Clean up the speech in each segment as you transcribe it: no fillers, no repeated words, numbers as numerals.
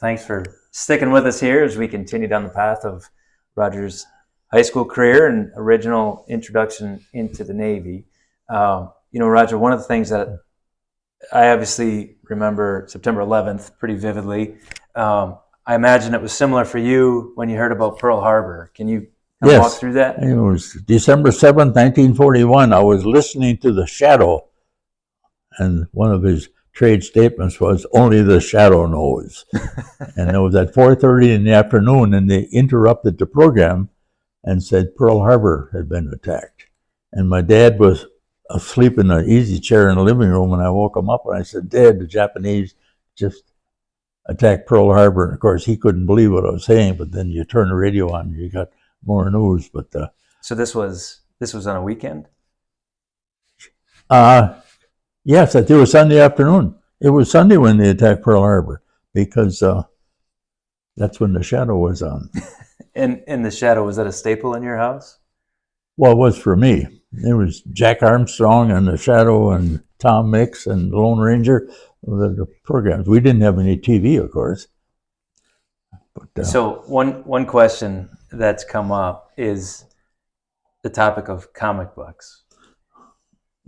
thanks for sticking with us here as we continue down the path of Roger's high school career and original introduction into the Navy. Roger, one of the things that I obviously remember September 11th pretty vividly. I imagine it was similar for you when you heard about Pearl Harbor. Can you walk through that? It was December 7th, 1941. I was listening to The Shadow, and one of his trade statements was, "Only the Shadow knows." And it was at 4:30 in the afternoon, and they interrupted the program and said Pearl Harbor had been attacked. And my dad was asleep in an easy chair in the living room, and I woke him up and I said, "Dad, the Japanese just attacked Pearl Harbor." And of course, he couldn't believe what I was saying, but then you turn the radio on and you got more news. But so this was on a weekend? Yes, it was Sunday afternoon. It was Sunday when they attacked Pearl Harbor, because that's when The Shadow was on. And The Shadow, was that a staple in your house? Well, it was for me. It was Jack Armstrong and The Shadow and Tom Mix and The Lone Ranger, the programs. We didn't have any TV, of course. But, so one question that's come up is the topic of comic books.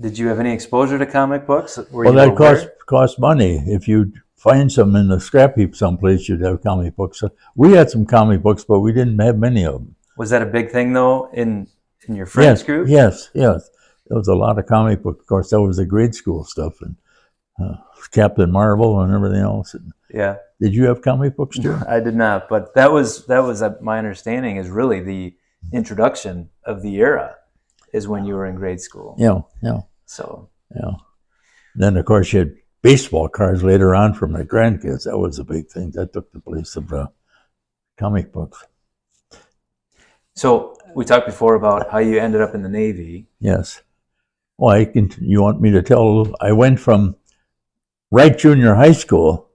Did you have any exposure to comic books? Well, that cost money. If you find some in the scrap heap someplace, you'd have comic books. So we had some comic books, but we didn't have many of them. Was that a big thing, though, in your friends group? Yes. There was a lot of comic books. Of course, that was the grade school stuff, and Captain Marvel and everything else. And yeah. Did you have comic books too? I did not, but that was my understanding is really the introduction of the era is when you were in grade school. Yeah. So. Yeah. Then, of course, you had baseball cards later on for my grandkids. That was a big thing. That took the place of comic books. So we talked before about how you ended up in the Navy. Yes. Well, you want me to tell? I went from Wright Junior High School.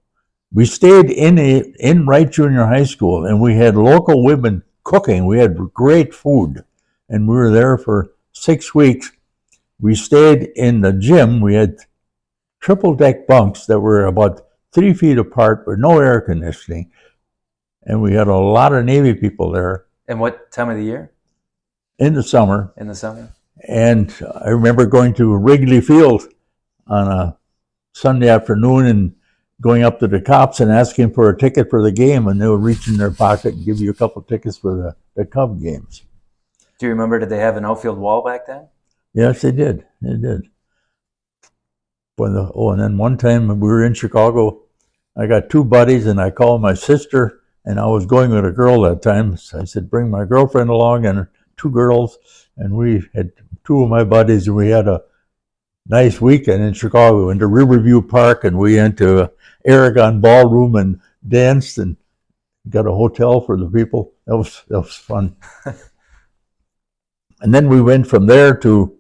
We stayed in Wright Junior High School, and we had local women cooking. We had great food, and we were there for 6 weeks. We stayed in the gym. We had triple deck bunks that were about 3 feet apart with no air conditioning, and we had a lot of Navy people there. And what time of the year? In the summer. In the summer. And I remember going to Wrigley Field on a Sunday afternoon and going up to the cops and asking for a ticket for the game, and they would reach in their pocket and give you a couple of tickets for the Cub games. Do you remember, did they have an outfield wall back then? Yes, they did. They did. And then one time we were in Chicago, I got 2 buddies, and I called my sister, and I was going with a girl that time. So I said, bring my girlfriend along and 2 girls, and we had 2 of my buddies, and we had a nice weekend in Chicago. We went to Riverview Park, and we went to Aragon Ballroom and danced and got a hotel for the people. That was fun. And then we went from there to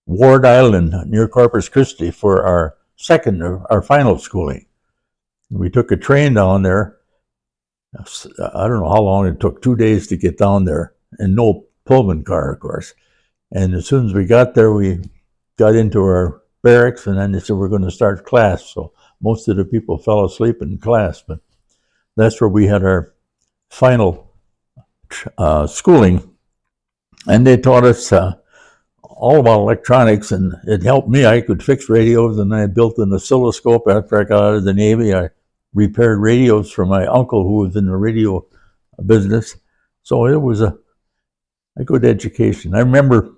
Ward Island near Corpus Christi for our final schooling. We took a train down there. I don't know how long it took, 2 days to get down there, and no Pullman car, of course. And as soon as we got there, we got into our barracks, and then they said, we're going to start class. So most of the people fell asleep in class, but that's where we had our final schooling. And they taught us all about electronics, and it helped me. I could fix radios, and I built an oscilloscope after I got out of the Navy. I repaired radios for my uncle who was in the radio business. So it was a good education. I remember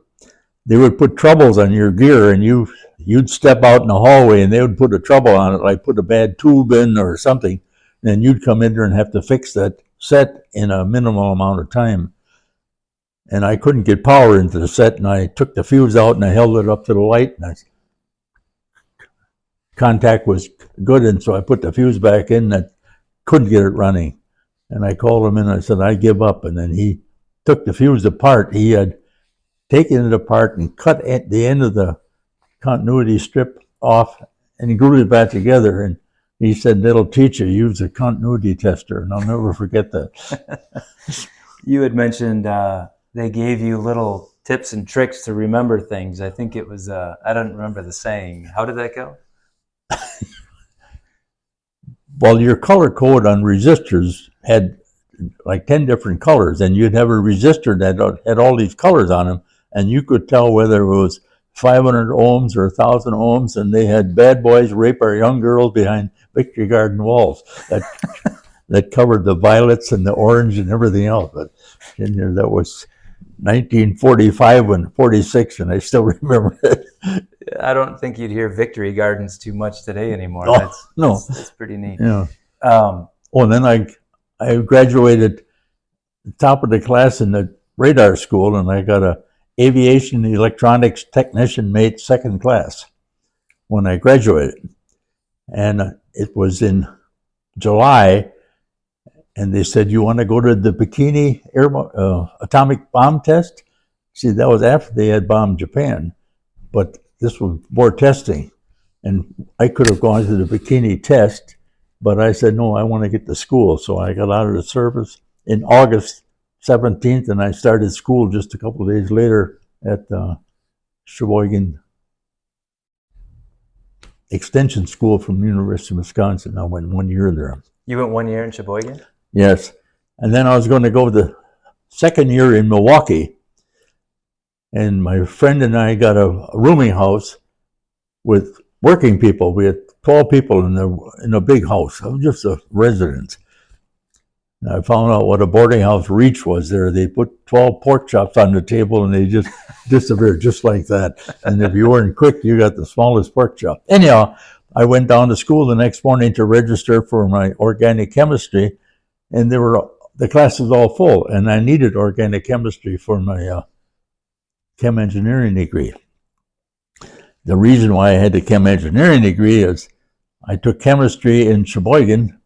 they would put troubles on your gear, and you'd step out in the hallway, and they would put a trouble on it, like put a bad tube in or something. And then you'd come in there and have to fix that set in a minimal amount of time. And I couldn't get power into the set, and I took the fuse out and I held it up to the light, and contact was good, and so I put the fuse back in, and I couldn't get it running. And I called him in and I said, I give up. And then he took the fuse apart. He had taken it apart and cut at the end of the continuity strip off, and he glued it back together. And he said, that'll teach you, use a continuity tester. And I'll never forget that. You had mentioned they gave you little tips and tricks to remember things. I think it was, I don't remember the saying. How did that go? Well, your color code on resistors had like 10 different colors, and you'd have a resistor that had all these colors on them, and you could tell whether it was 500 ohms or 1,000 ohms, and they had Bad Boys Rape Our Young Girls behind Victory Garden walls that covered the violets and the orange and everything else. But that was 1945 and 46, and I still remember it. I don't think you'd hear Victory Gardens too much today anymore. No, That's pretty neat. yeah. Um, And then I graduated top of the class in the radar school, and I got a aviation electronics technician mate second class when I graduated. And it was in July, and they said, "You want to go to the Bikini atomic bomb test?" See, that was after they had bombed Japan, but this was more testing. And I could have gone to the Bikini test, but I said, no, I want to get to school. So I got out of the service in August 17th, and I started school just a couple of days later at Sheboygan Extension School from the University of Wisconsin. I went 1 year there. you went 1 year in Sheboygan? Yes. And then I was going to go the second year in Milwaukee. And my friend and I got a rooming house with working people. We had 12 people in a big house. I was just a resident. And I found out what a boarding house reach was there. They put 12 pork chops on the table and they just disappeared just like that. And if you weren't quick, you got the smallest pork chop. Anyhow, I went down to school the next morning to register for my organic chemistry, and the class was all full, and I needed organic chemistry for my chem engineering degree. The reason why I had the chem engineering degree is I took chemistry in Sheboygan,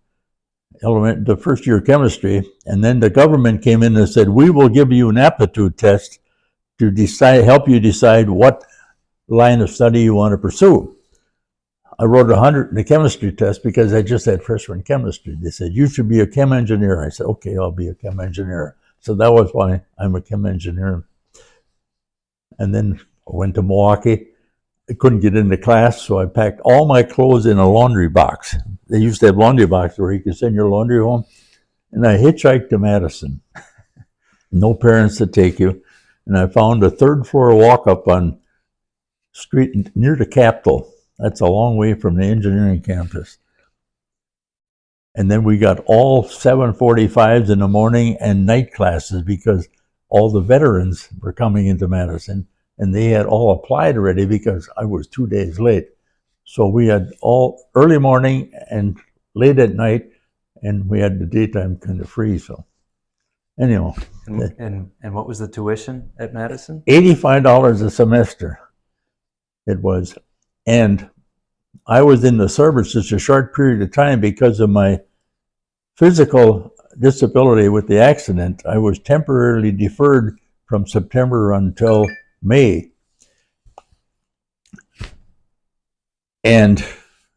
the first year chemistry, and then the government came in and said, we will give you an aptitude test to help you decide what line of study you want to pursue. I wrote 100 in the chemistry test because I just had freshman chemistry. They said, you should be a chem engineer. I said, okay, I'll be a chem engineer. So that was why I'm a chem engineer. And then I went to Milwaukee. I couldn't get into class, so I packed all my clothes in a laundry box. They used to have laundry boxes where you could send your laundry home. And I hitchhiked to Madison. No parents to take you. And I found a third floor walk-up on street near the Capitol. That's a long way from the engineering campus. And then we got all 7:45s in the morning and night classes because all the veterans were coming into Madison, and they had all applied already because I was 2 days late. So we had all early morning and late at night, and we had the daytime kind of free. So anyhow. And what was the tuition at Madison? $85 a semester it was. And I was in the service just a short period of time because of my physical disability with the accident. I was temporarily deferred from September until May. And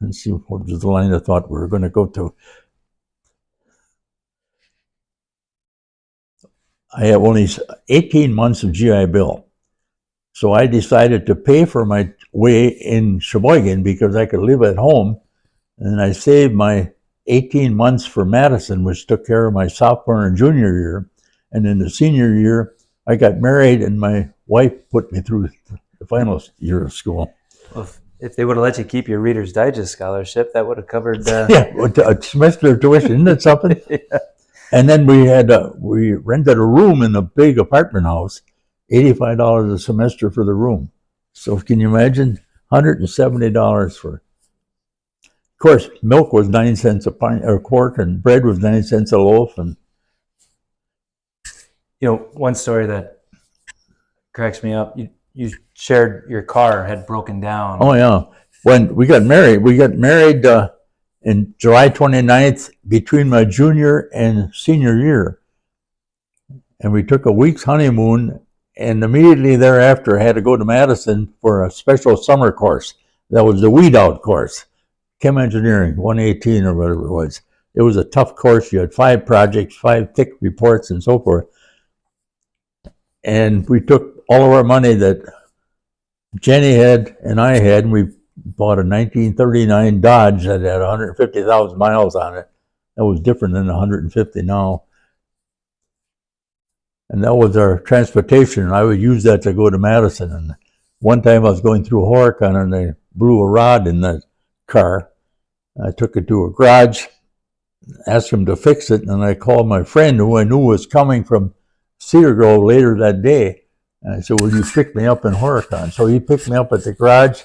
let's see, what was the line of thought we were going to go to? I have only 18 months of GI Bill. So I decided to pay for my way in Sheboygan because I could live at home. And I saved my 18 months for Madison, which took care of my sophomore and junior year. And in the senior year, I got married and my wife put me through the final year of school. Well, if they would have let you keep your Reader's Digest scholarship, that would have covered... Yeah, a semester of tuition, isn't that something? Yeah. And then we rented a room in a big apartment house, $85 a semester for the room. So can you imagine? $170 for... Of course, milk was 9 cents a pint or a quart, and bread was 9 cents a loaf. And you know, one story that cracks me up, you shared your car had broken down. oh yeah, when we got married in July 29th between my junior and senior year, and we took a week's honeymoon. And immediately thereafter, I had to go to Madison for a special summer course. That was the weed out course, chem engineering, 118 or whatever it was. It was a tough course. You had 5 projects, 5 thick reports, and so forth. And we took all of our money that Jenny had and I had, and we bought a 1939 Dodge that had 150,000 miles on it. That was different than 150 now. And that was our transportation. I would use that to go to Madison. And one time I was going through Horicon and they blew a rod in the car. I took it to a garage, asked him to fix it, and I called my friend who I knew was coming from Cedar Grove later that day. And I said, will you pick me up in Horicon? So he picked me up at the garage,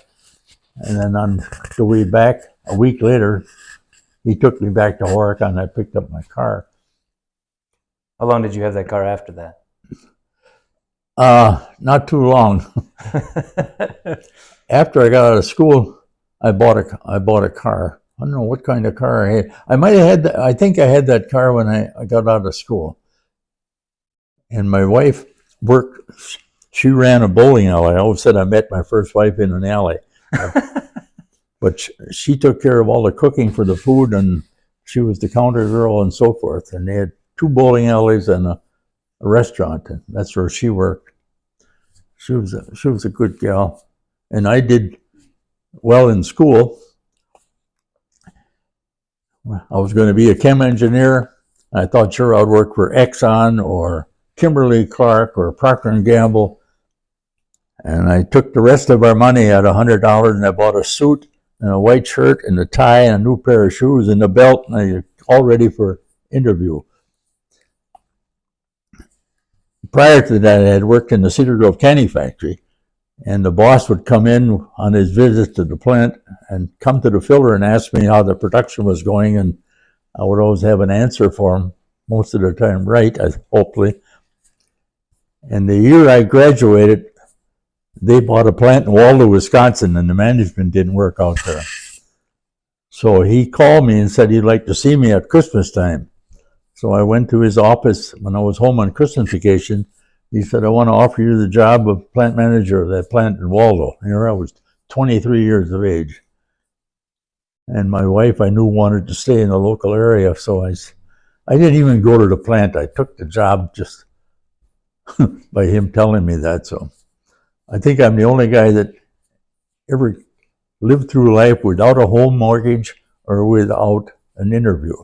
and then on the way back, a week later, he took me back to Horicon and I picked up my car. How long did you have that car after that? Not too long. After I got out of school, I bought a car. I don't know what kind of car I had. I might have had I think I had that car when I got out of school. And my wife worked, she ran a bowling alley. I always said I met my first wife in an alley. But she took care of all the cooking for the food, and she was the counter girl and so forth. And they had 2 bowling alleys and a restaurant, and that's where she worked. She was a good gal. And I did well in school. I was going to be a chem engineer. I thought sure I'd work for Exxon or Kimberly-Clark or Procter & Gamble. And I took the rest of our money at $100 and I bought a suit and a white shirt and a tie and a new pair of shoes and a belt, and I was all ready for interview. Prior to that, I had worked in the Cedar Grove candy factory, and the boss would come in on his visit to the plant and come to the filler and ask me how the production was going, and I would always have an answer for him, most of the time right, hopefully. And the year I graduated, they bought a plant in Waldo, Wisconsin, and the management didn't work out there. So he called me and said he'd like to see me at Christmas time. So I went to his office when I was home on Christmas vacation. He said, I want to offer you the job of plant manager of that plant in Waldo. Here I was 23 years of age. And my wife, I knew, wanted to stay in the local area, so I didn't even go to the plant. I took the job just by him telling me that. So I think I'm the only guy that ever lived through life without a home mortgage or without an interview.